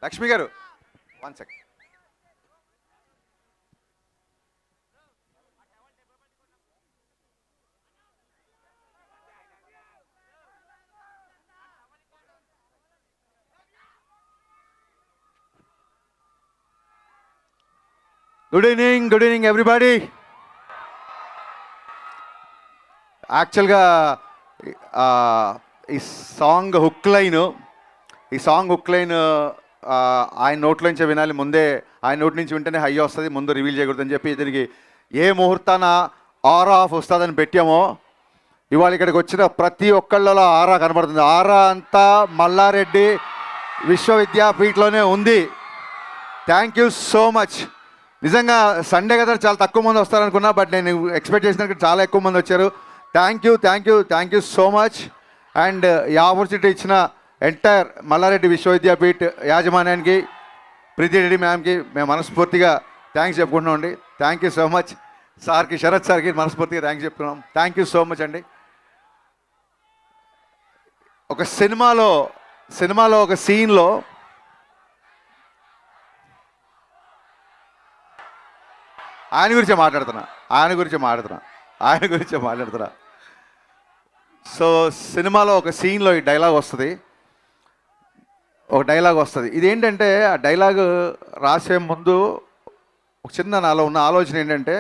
లక్ష్మి గారు 1 second. Good evening everybody. యాక్చువల్గా ఈ సాంగ్ హుక్ లైన్ ఆయన నోట్లోంచి వినాలి, ముందే ఆయన నోటి నుంచి వింటేనే హై వస్తుంది, ముందు రివీల్ చేయకూడదని చెప్పి దీనికి ఏ ముహూర్తాన ఆరా ఆఫ్ వస్తుందని పెట్టామో ఇవాళ ఇక్కడికి వచ్చిన ప్రతి ఒక్కళ్ళలో ఆరా కనబడుతుంది. ఆరా అంతా మల్లారెడ్డి విశ్వవిద్యాపీఠలోనే ఉంది. Thank you so much. నిజంగా సండే కదా చాలా తక్కువ మంది వస్తారనుకున్నా, బట్ నేను ఎక్స్పెక్ట్ చేసినట్టు చాలా ఎక్కువ మంది వచ్చారు. Thank you so much. And ఈ ఆపర్చునిటీ ఇచ్చిన ఎంటైర్ మల్లారెడ్డి విశ్వవిద్యాపీఠ్ యాజమాన్యానికి, ప్రీతి రెడ్డి మ్యామ్కి మేము మనస్ఫూర్తిగా థ్యాంక్స్ చెప్పుకుంటున్నాం అండి. Thank you so much. సార్కి, శరత్ సార్కి మనస్ఫూర్తిగా థ్యాంక్స్ చెప్తున్నాం. థ్యాంక్ యూ సో మచ్ అండి. ఒక సినిమాలో ఒక సీన్లో ఆయన గురించే మాట్లాడుతున్నా. సో సినిమాలో ఒక సీన్లో ఈ డైలాగ్ వస్తుంది. ఇదేంటంటే ఆ డైలాగ్ రాసే ముందు ఒక చిన్న నాలో ఉన్న ఆలోచన ఏంటంటే,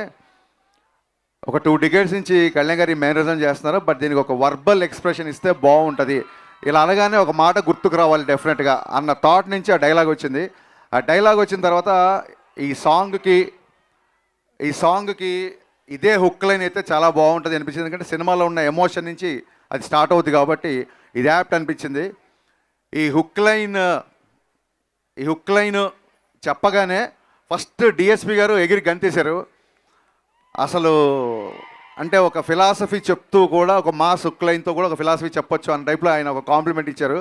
ఒక 2 decades నుంచి కళ్యాణ్ గారి మేనరిజం చేస్తున్నారు, బట్ దీనికి ఒక వర్బల్ ఎక్స్ప్రెషన్ ఇస్తే బాగుంటుంది, ఇలా అనగానే ఒక మాట గుర్తుకు రావాలి డెఫినెట్గా అన్న థాట్ నుంచి ఆ డైలాగ్ వచ్చింది. ఆ డైలాగ్ వచ్చిన తర్వాత ఈ సాంగ్కి ఇదే హుక్ లైన్ అయితే చాలా బాగుంటుంది అనిపించింది. ఎందుకంటే సినిమాలో ఉన్న ఎమోషన్ నుంచి అది స్టార్ట్ అవుతుంది కాబట్టి ఇది యాప్ట్ అనిపించింది. ఈ హుక్ లైన్ చెప్పగానే ఫస్ట్ డిఎస్పి గారు ఎగిరి గంతేశారు. అసలు అంటే ఒక ఫిలాసఫీ చెప్తూ కూడా, ఒక మాస్ హుక్ లైన్తో కూడా ఒక ఫిలాసఫీ చెప్పొచ్చు అన్న టైప్లో ఆయన ఒక కాంప్లిమెంట్ ఇచ్చారు.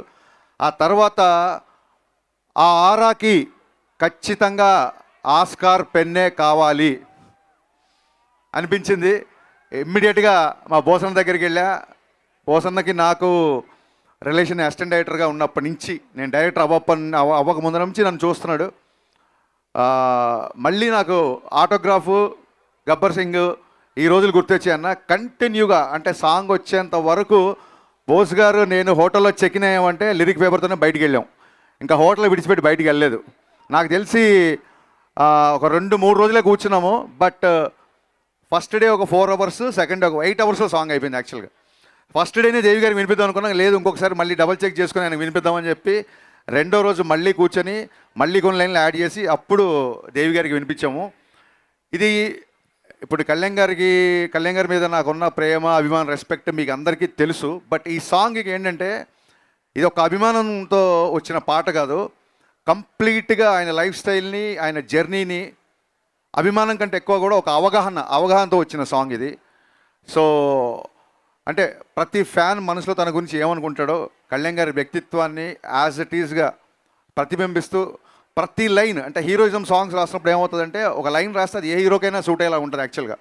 ఆ తర్వాత ఆ ఆరాకి ఖచ్చితంగా ఆస్కార్ పెన్నే కావాలి అనిపించింది. ఇమ్మీడియట్గా మా బోసన్న దగ్గరికి వెళ్ళా. బోసన్నకి నాకు రిలేషన్ అసిస్టెంట్ డైరెక్టర్గా ఉన్నప్పటి నుంచి, నేను డైరెక్టర్ అవ్వక ముందు నుంచి నన్ను చూస్తున్నాడు. మళ్ళీ నాకు ఆటోగ్రాఫు, గబ్బర్ సింగ్ ఈ రోజులు గుర్తొచ్చాయి అన్న. కంటిన్యూగా అంటే సాంగ్ వచ్చేంత వరకు బోస్ గారు నేను హోటల్లో చెక్ ఇన్ అయ్యామంటే లిరిక్ పేపర్తోనే బయటికి వెళ్ళాం. ఇంకా హోటల్ విడిచిపెట్టి బయటికి వెళ్ళలేదు. నాకు తెలిసి ఒక 2-3 రోజులే కూర్చున్నాము. బట్ ఫస్ట్ డే ఒక 4 hours, సెకండ్ డే ఒక 8 hours సాంగ్ అయిపోయింది. యాక్చువల్గా ఫస్ట్ డేనే దేవి గారికి వినిపిద్దాం అనుకున్నాం, లేదు ఇంకొకసారి మళ్ళీ డబల్ చెక్ చేసుకుని ఆయన వినిపిద్దామని చెప్పి రెండో రోజు మళ్ళీ కూర్చొని మళ్ళీ కొన్ని లైన్లు యాడ్ చేసి అప్పుడు దేవి గారికి వినిపించాము. ఇది ఇప్పుడు కళ్యాణ్ గారి మీద నాకున్న ప్రేమ, అభిమానం, రెస్పెక్ట్ మీకు అందరికీ తెలుసు. బట్ ఈ సాంగ్కి ఏంటంటే ఇది ఒక అభిమానంతో వచ్చిన పాట కాదు, కంప్లీట్గా ఆయన లైఫ్ స్టైల్ని, ఆయన జర్నీని, అభిమానం కంటే ఎక్కువ కూడా ఒక అవగాహనతో వచ్చిన సాంగ్ ఇది. సో అంటే ప్రతి ఫ్యాన్ మనసులో తన గురించి ఏమనుకుంటాడో కళ్యాణ్ గారి వ్యక్తిత్వాన్ని యాజ్ ఇట్ ఈజ్గా ప్రతిబింబిస్తూ ప్రతి లైన్, అంటే హీరోయిజం సాంగ్స్ రాసినప్పుడు ఏమవుతుందంటే ఒక లైన్ రాస్తే అది ఏ హీరోకైనా సూట్ అయ్యేలా ఉంటుంది యాక్చువల్గా,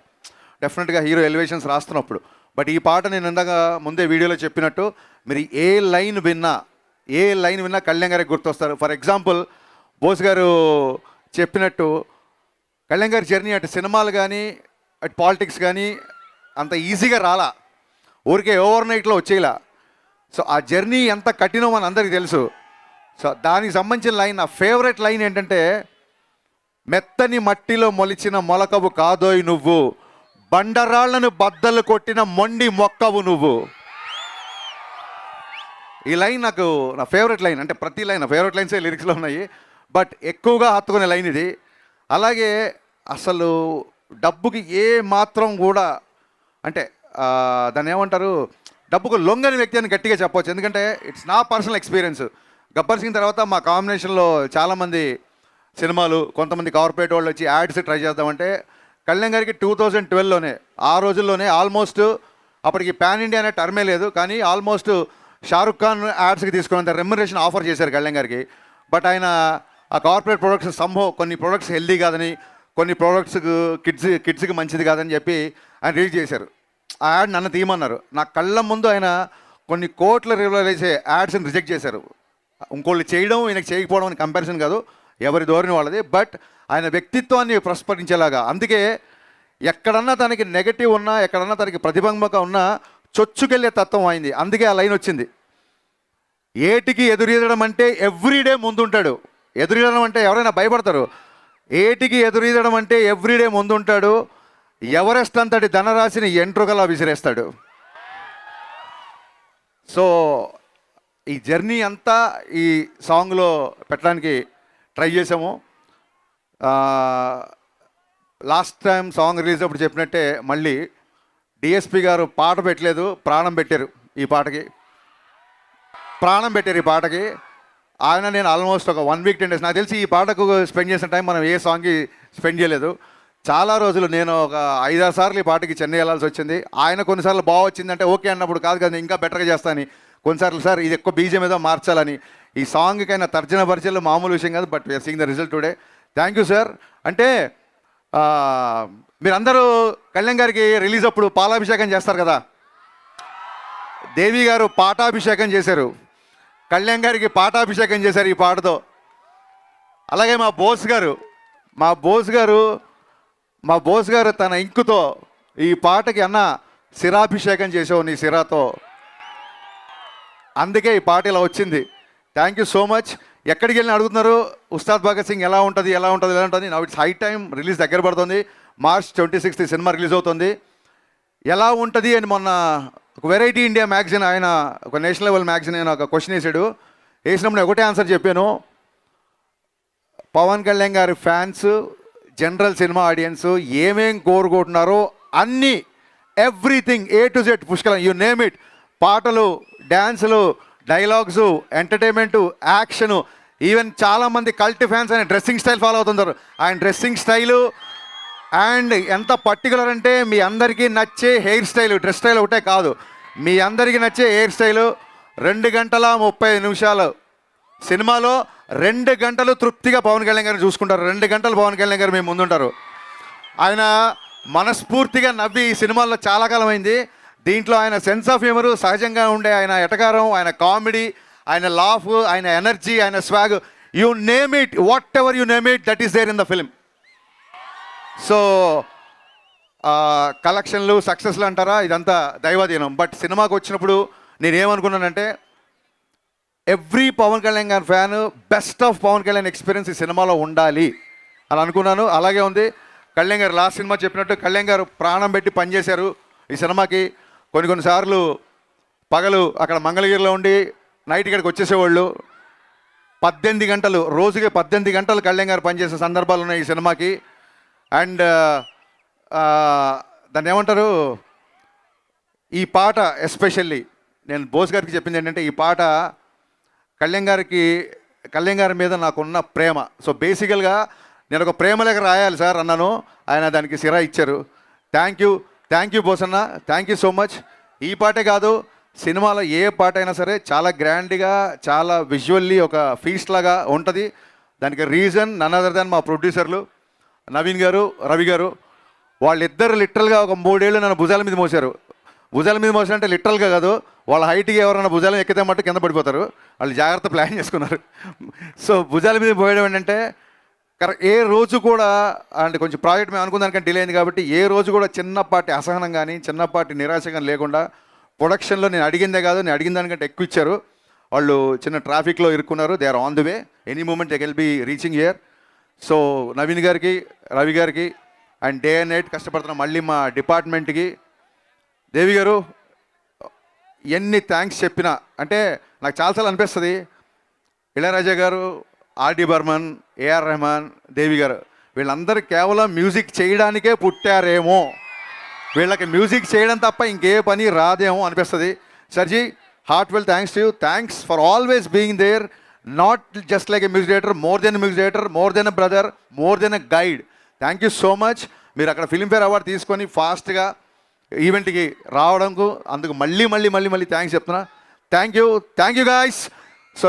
డెఫినెట్గా హీరో ఎలివేషన్స్ రాస్తున్నప్పుడు. బట్ ఈ పాట నేను ఇందాక ముందే వీడియోలో చెప్పినట్టు మీరు ఏ లైన్ విన్నా కళ్యాణ్ గారికి గుర్తొస్తారు. ఫర్ ఎగ్జాంపుల్ బోస్ గారు చెప్పినట్టు కళ్యాణ్ గారి జర్నీ అటు సినిమాలు కానీ అటు పాలిటిక్స్ కానీ అంత ఈజీగా రాలా, ఊరికే ఓవర్ నైట్లో వచ్చేలా. సో ఆ జర్నీ ఎంత కఠినో మన అందరికీ తెలుసు. సో దానికి సంబంధించిన లైన్, నా ఫేవరెట్ లైన్ ఏంటంటే, మెత్తని మట్టిలో మొలిచిన మొలకవు కాదోయ్ నువ్వు, బండరాళ్లను బద్దలు కొట్టిన మొండి మొక్కవు నువ్వు. ఈ లైన్ నాకు నా ఫేవరెట్ లైన్. అంటే ప్రతి లైన్ నా ఫేవరెట్ లైన్సే లిరిక్స్లో ఉన్నాయి, బట్ ఎక్కువగా హత్తుకునే లైన్ ఇది. అలాగే అసలు డబ్బుకి ఏ మాత్రం కూడా అంటే దాన్ని ఏమంటారు, డబ్బుకు లొంగని వ్యక్తి అని గట్టిగా చెప్పవచ్చు. ఎందుకంటే ఇట్స్ నా పర్సనల్ ఎక్స్పీరియన్స్. గబ్బర్ సింగ్ తర్వాత మా కాంబినేషన్లో చాలామంది సినిమాలు, కొంతమంది కార్పొరేట్ వాళ్ళు వచ్చి యాడ్స్ ట్రై చేద్దామంటే కళ్యాణ్ గారికి 2012లోనే, ఆ రోజుల్లోనే ఆల్మోస్ట్ అప్పటికి పాన్ ఇండియా అనే టర్మే లేదు, కానీ ఆల్మోస్ట్ షారుఖ్ ఖాన్ యాడ్స్కి తీసుకున్నంత రెమ్యునరేషన్ ఆఫర్ చేశారు కళ్యాణ్ గారికి. బట్ ఆయన ఆ కార్పొరేట్ ప్రొడక్ట్స్ కొన్ని ప్రొడక్ట్స్ హెల్దీ కాదని, కొన్ని ప్రొడక్ట్స్ కిడ్స్కి మంచిది కాదని చెప్పి ఆయన రిలీజ్ చేశారు. ఆ యాడ్ నన్ను తీయమన్నారు. నా కళ్ళ ముందు ఆయన కొన్ని కోట్ల రిలీజ్ యాడ్స్ని రిజెక్ట్ చేశారు. ఇంకోళ్ళు చేయడం ఈయనకి చేయకపోవడం అని కంపారిజన్ కాదు, ఎవరి ధోరణి వాళ్ళది. బట్ ఆయన వ్యక్తిత్వాన్ని ప్రస్ఫుటించేలాగా, అందుకే ఎక్కడన్నా తనకి నెగటివ్ ఉన్నా, ఎక్కడన్నా తనకి ప్రతిబంధక ఉన్నా చొచ్చుకెళ్ళే తత్వం అయింది. అందుకే ఆ లైన్ వచ్చింది, ఏటికి ఎదురీదడం అంటే ఎవ్రీడే ముందుంటాడు. ఎదురీదడం అంటే ఎవరైనా భయపడతారు, ఏటికి ఎదురీదడం అంటే ఎవ్రీడే ముందుంటాడు, ఎవరెస్ట్ అంతటి ధనరాశిని ఎంట్రుకలా విసిరేస్తాడు. సో ఈ జర్నీ అంతా ఈ సాంగ్లో పెట్టడానికి ట్రై చేసాము. లాస్ట్ టైం సాంగ్ రిలీజ్ అప్పుడు చెప్పినట్టే మళ్ళీ డిఎస్పి గారు పాట పెట్టలేదు, ప్రాణం పెట్టారు ఈ పాటకి. ఆయన నేను ఆల్మోస్ట్ ఒక 1 వీక్ 10 days, నాకు తెలిసి ఈ పాటకు స్పెండ్ చేసిన టైం మనం ఏ సాంగ్కి స్పెండ్ చేయలేదు. చాలా రోజులు నేను ఒక 5-6 సార్లు ఈ పాటకి చెన్నై వెళ్ళాల్సి వచ్చింది. ఆయన కొన్నిసార్లు బాగా వచ్చిందంటే ఓకే అన్నప్పుడు, కాదు కదా ఇంకా బెటర్గా చేస్తాను, కొన్నిసార్లు సార్ ఇది ఎక్కువ బీజం ఏదో మార్చాలని. ఈ సాంగ్కైనా తర్జన భర్జనలు మామూలు విషయం కాదు, but we're seeing the result today. Thank you sir. అంటే మీరందరూ కళ్యాణ్ గారికి రిలీజ్ అప్పుడు పాలాభిషేకం చేస్తారు కదా, దేవి గారు పాటాభిషేకం చేశారు, కళ్యాణ్ గారికి పాటాభిషేకం చేశారు ఈ పాటతో. అలాగే మా బోస్ గారు తన ఇంకుతో ఈ పాటకి అన్న శిరాభిషేకం చేసావు నీ శిరాతో, అందుకే ఈ పాట ఇలా వచ్చింది. Thank you so much. ఎక్కడికి వెళ్ళిన అడుగుతున్నారు ఉస్తాద్ భగత్ సింగ్ ఎలా ఉంటుంది. Now it's high time, release దగ్గర పడుతుంది. March 26th సినిమా రిలీజ్ అవుతుంది. ఎలా ఉంటుంది అని మొన్న ఒక వెరైటీ ఇండియా మ్యాగజైన్, ఆయన ఒక నేషనల్ లెవెల్ మ్యాగజైన్ ఆయన ఒక క్వశ్చన్ వేసాడు. వేసినప్పుడు నేను ఒకటే ఆన్సర్ చెప్పాను, పవన్ కళ్యాణ్ గారి ఫ్యాన్స్, జనరల్ సినిమా ఆడియన్స్ ఏమేం కోరుకుంటున్నారో అన్నీ, ఎవ్రీథింగ్ A to Z పుష్కలం, యూ నేమ్ ఇట్, పాటలు, dances, dialogues, entertainment, action, even చాలామంది కల్ట్ ఫ్యాన్స్ ఆయన డ్రెస్సింగ్ స్టైల్ ఫాలో అవుతుంటారు. ఆయన డ్రెస్సింగ్ స్టైలు అండ్ ఎంత పర్టికులర్ అంటే మీ అందరికీ నచ్చే హెయిర్ స్టైలు, డ్రెస్ స్టైల్ ఒకటే కాదు, మీ అందరికీ నచ్చే హెయిర్ స్టైలు. 2 గంటల 30 నిమిషాలు సినిమాలో 2 గంటలు తృప్తిగా పవన్ కళ్యాణ్ గారిని చూసుకుంటారు. 2 గంటలు పవన్ కళ్యాణ్ గారు మేము ముందుంటారు. ఆయన మనస్ఫూర్తిగా నవ్వి ఈ సినిమాల్లో చాలా కాలం అయింది. దీంట్లో ఆయన సెన్స్ ఆఫ్ హ్యూమరు, సహజంగా ఉండే ఆయన ఎటకారం, ఆయన కామెడీ, ఆయన లాఫ్, ఆయన ఎనర్జీ, ఆయన swag, you name it, whatever you name it, that is there in the film. So కలెక్షన్లు, సక్సెస్లు అంటారా, ఇదంతా దైవాధీనం. బట్ సినిమాకి వచ్చినప్పుడు నేనేమనుకున్నానంటే ఎవ్రీ పవన్ కళ్యాణ్ గారి fan best of Pavan Kalyan experience ఈ సినిమాలో ఉండాలి అని అనుకున్నాను. అలాగే ఉంది. కళ్యాణ్ గారు లాస్ట్ సినిమా చెప్పినట్టు కళ్యాణ్ గారు ప్రాణం పెట్టి పనిచేశారు ఈ సినిమాకి. కొన్నిసార్లు పగలు అక్కడ మంగళగిరిలో ఉండి నైట్ ఇక్కడికి వచ్చేసేవాళ్ళు. 18 గంటలు, రోజుకి 18 గంటలు కళ్యాణ్ గారు పనిచేసే సందర్భాలు ఉన్నాయి ఈ సినిమాకి. అండ్ దాన్ని ఏమంటారు, ఈ పాట ఎస్పెషల్లీ నేను బోస్ గారికి చెప్పింది ఏంటంటే, ఈ పాట కళ్యాణ్ గారి మీద నాకున్న ప్రేమ. సో బేసికల్గా నేను ఒక ప్రేమ లేఖ రాయాలి సార్ అన్నాను, ఆయన దానికి సిరా ఇచ్చారు. థ్యాంక్ యూ బోస్ అన్న, థ్యాంక్ యూ సో మచ్. ఈ పాటే కాదు, సినిమాలో ఏ పాట అయినా సరే చాలా గ్రాండ్గా, చాలా విజువల్లీ ఒక ఫీస్ట్ లాగా ఉంటుంది. దానికి రీజన్ నన్ అదర్ దాన్ మా ప్రొడ్యూసర్లు నవీన్ గారు, రవి గారు. వాళ్ళిద్దరు లిటరల్గా ఒక 3 ఏళ్ళు నన్ను భుజాల మీద మోసారు. భుజాల మీద మోసారంటే లిటరల్గా కాదు, వాళ్ళ హైట్కి ఎవరైనా భుజాలను ఎక్కితే మట్టు కింద పడిపోతారు. వాళ్ళు జాగ్రత్త ప్లాన్ చేసుకున్నారు. సో భుజాల మీద పోయడం ఏంటంటే ఏ రోజు కూడా, అంటే కొంచెం ప్రాజెక్ట్ మేము అనుకున్న దానికంటే డిలే అయింది కాబట్టి ఏ రోజు కూడా చిన్నపాటి అసహనం కానీ, చిన్నపాటి నిరాశ కానీ లేకుండా ప్రొడక్షన్లో నేను అడిగిందే కాదు, నేను అడిగిన దానికంటే ఎక్కువ ఇచ్చారు. వాళ్ళు చిన్న ట్రాఫిక్లో ఇరుక్కున్నారు, they are on the way, any moment they will be reaching here. So Naveen గారికి, రవి గారికి అండ్ డే అండ్ నైట్ కష్టపడుతున్న మళ్ళీ మా డిపార్ట్మెంట్కి, దేవి గారు ఎన్ని థ్యాంక్స్ చెప్పినా, అంటే నాకు చాలాసార్లు అనిపిస్తుంది, ఇళయరాజా గారు, ఆర్డి బర్మన్, ఏఆర్ రెహమాన్, దేవి గారు వీళ్ళందరూ కేవలం మ్యూజిక్ చేయడానికే పుట్టారేమో, వీళ్ళకి మ్యూజిక్ చేయడం తప్ప ఇంకే పని రాదేమో అనిపిస్తుంది. సర్జీ, Hartwell thanks to you. Thanks for always being there, not just like a music director, more than music director, more than a brother, more than a guide. Thank you so much. మీరు అక్కడ Filmfare award తీసుకొని ఫాస్ట్గా ఈవెంట్కి రావడంకు అందుకు మళ్ళీ thanks చెప్తున్నా. Thank you guys. So